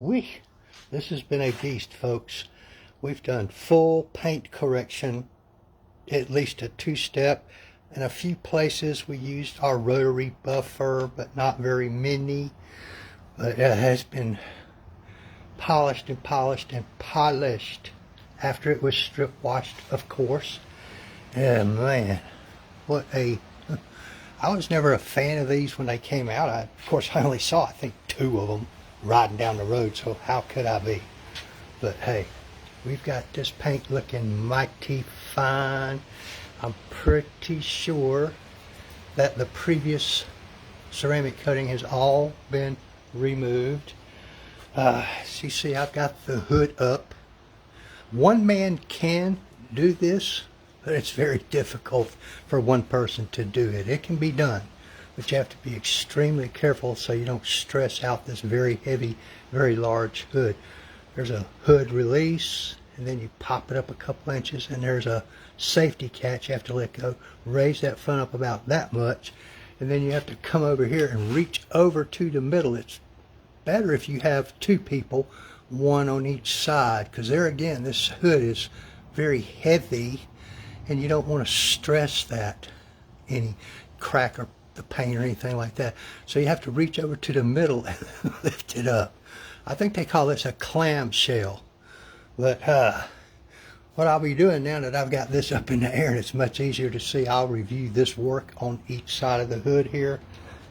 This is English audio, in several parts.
This has been a beast, folks. We've done full paint correction, at least a two-step. In a few places we used our rotary buffer, but not very many. But it has been polished and polished and polished after it was strip washed, of course. And man, what a... I was never a fan of these when they came out. Of course, I only saw, I think, 2 of them riding down the road, so how could I be? But hey, we've got this paint looking mighty fine. I'm pretty sure that the previous ceramic coating has all been removed. So you see, I've got the hood up. One man can do this, but it's very difficult for one person to do it. It can be done, but you have to be extremely careful so you don't stress out this very heavy, very large hood. There's a hood release, and then you pop it up a couple inches, and there's a safety catch you have to let go. Raise that front up about that much, and then you have to come over here and reach over to the middle. It's better if you have 2 people, one on each side, because there again, this hood is very heavy, and you don't want to stress that any crack or the paint or anything like that. So you have to reach over to the middle and lift it up. I think they call this a clamshell. But what I'll be doing now that I've got this up in the air and it's much easier to see, I'll review this work on each side of the hood here.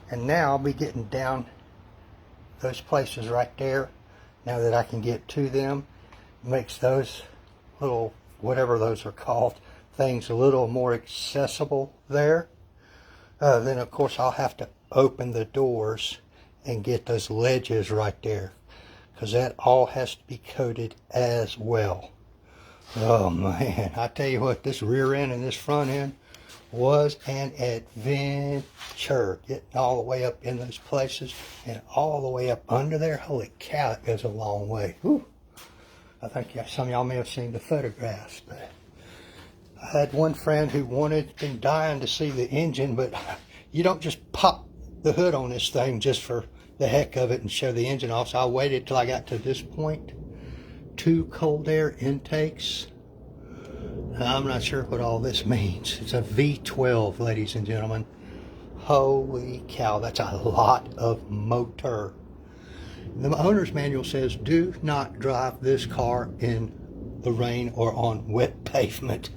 And now I'll be getting down those places right there. Now that I can get to them, makes those little, whatever those are called, things a little more accessible there. Then of course I'll have to open the doors and get those ledges right there, because that all has to be coated as well. Oh man, I tell you what, this rear end and this front end was an adventure. Getting all the way up in those places and all the way up under there. Holy cow, it goes a long way. Whew. I think some of y'all may have seen the photographs, but I had one friend who been dying to see the engine, but you don't just pop the hood on this thing just for the heck of it and show the engine off. So I waited till I got to this point. 2 cold air intakes. I'm not sure what all this means. It's a V12, ladies and gentlemen. Holy cow, that's a lot of motor. The owner's manual says, do not drive this car in the rain or on wet pavement.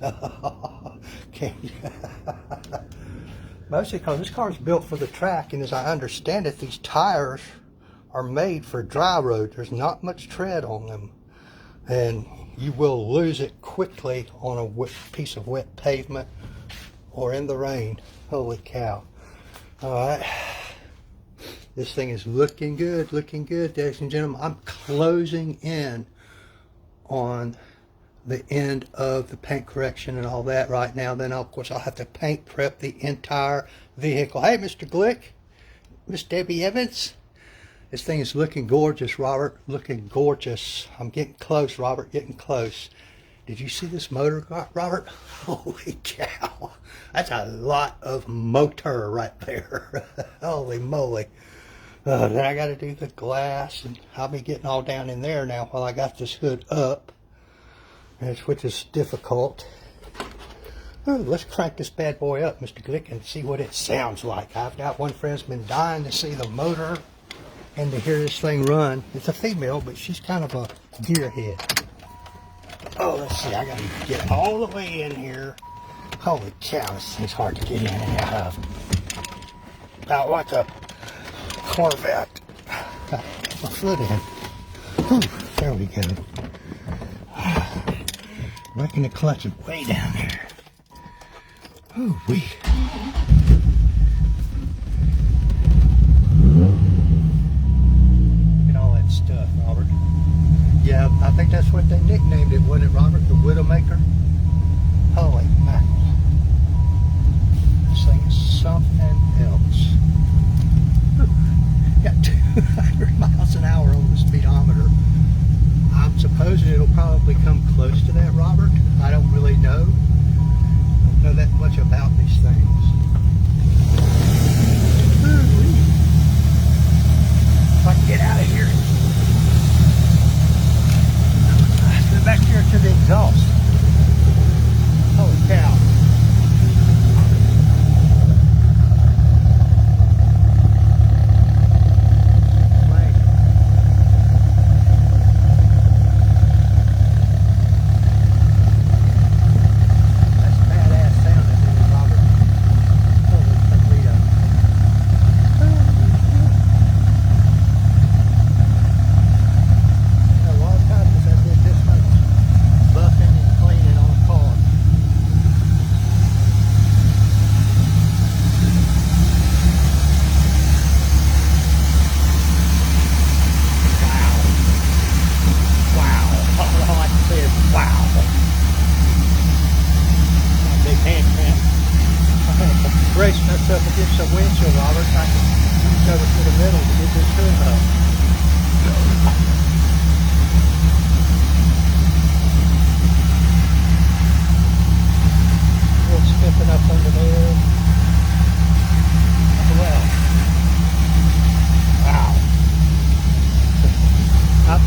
Mostly because this car is built for the track, and as I understand it, these tires are made for dry road. There's not much tread on them, and you will lose it quickly on a wet piece of wet pavement or in the rain. Holy cow. Alright, this thing is looking good, ladies and gentlemen. I'm closing in on the end of the paint correction and all that right now. Then of course I'll have to paint prep the entire vehicle. Hey, Mr. Glick, Miss Debbie Evans, this thing is looking gorgeous, Robert. Looking gorgeous. I'm getting close, Robert, getting close. Did you see this motor, Robert? Holy cow, that's a lot of motor right there. Holy moly. Then I got to do the glass, and I'll be getting all down in there now while I got this hood up, which is difficult. Let's crank this bad boy up, Mr. Glick, and see what it sounds like. I've got one friend's been dying to see the motor and to hear this thing run. It's a female, but she's kind of a gearhead. Oh, let's see, I gotta get all the way in here. Holy cow, this thing's hard to get in and out of. About like a Corvette. Got my foot in. Whew, there we go. Working the clutch is way down there. Ooh wee. And all that stuff, Robert. Yeah, I think that's what they nicknamed it, wasn't it, Robert? The Widowmaker? Holy mackerel. This thing is something else. Got 200 miles an hour on the speedometer. I'm supposing it'll probably come close to that, Robert. I don't really know. I don't know that much about these things. If I can get out of here.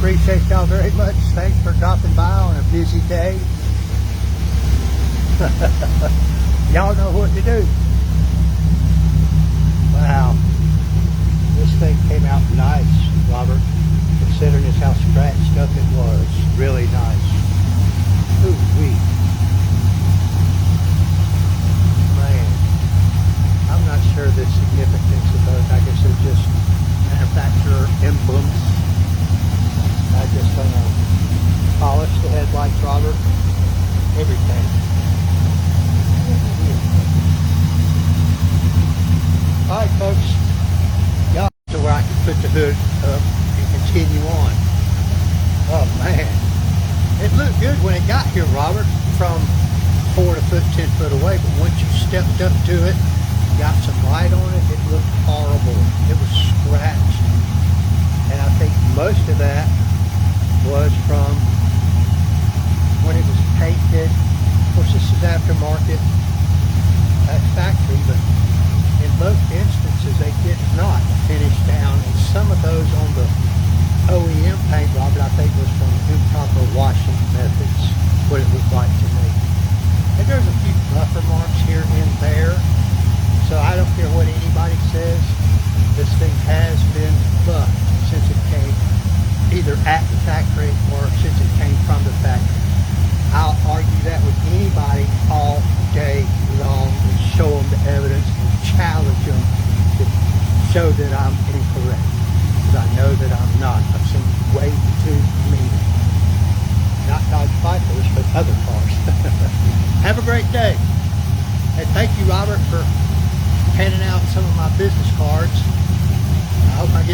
appreciate y'all very much. Thanks for dropping by on a busy day. Y'all know what to do. Wow. This thing came out nice, Robert, considering just how scratched up it was. Really nice. Ooh-wee. Man, I'm not sure the significance of those. I guess they're just manufacturer emblems. I just don't know. Polish the headlights, Robert. Everything. Alright, folks. Y'all to where I can put the hood up and continue on. Oh man. It looked good when it got here, Robert, from 4 to 10 foot away, but once you stepped up to it, got some light on it, it looked horrible. It was scratched. And I think most of that was from when it was painted. Of course, this is aftermarket at factory, but in both instances, they did not finish down. And some of those on the OEM paint, Robert, I think was from improper washing methods, what it looked like to me. And there's a few buffer marks here and there. So I don't care what anybody says, this thing has been buffed since it came either at the factory or since it came from the factory. I'll argue that with anybody all day long and show them the evidence and challenge them to show that I'm incorrect. Because I know that I'm not. I've seen way too many. Not Dodge Vipers, but other cars. Have a great day. And thank you, Robert, for handing out some of my business cards. I hope I get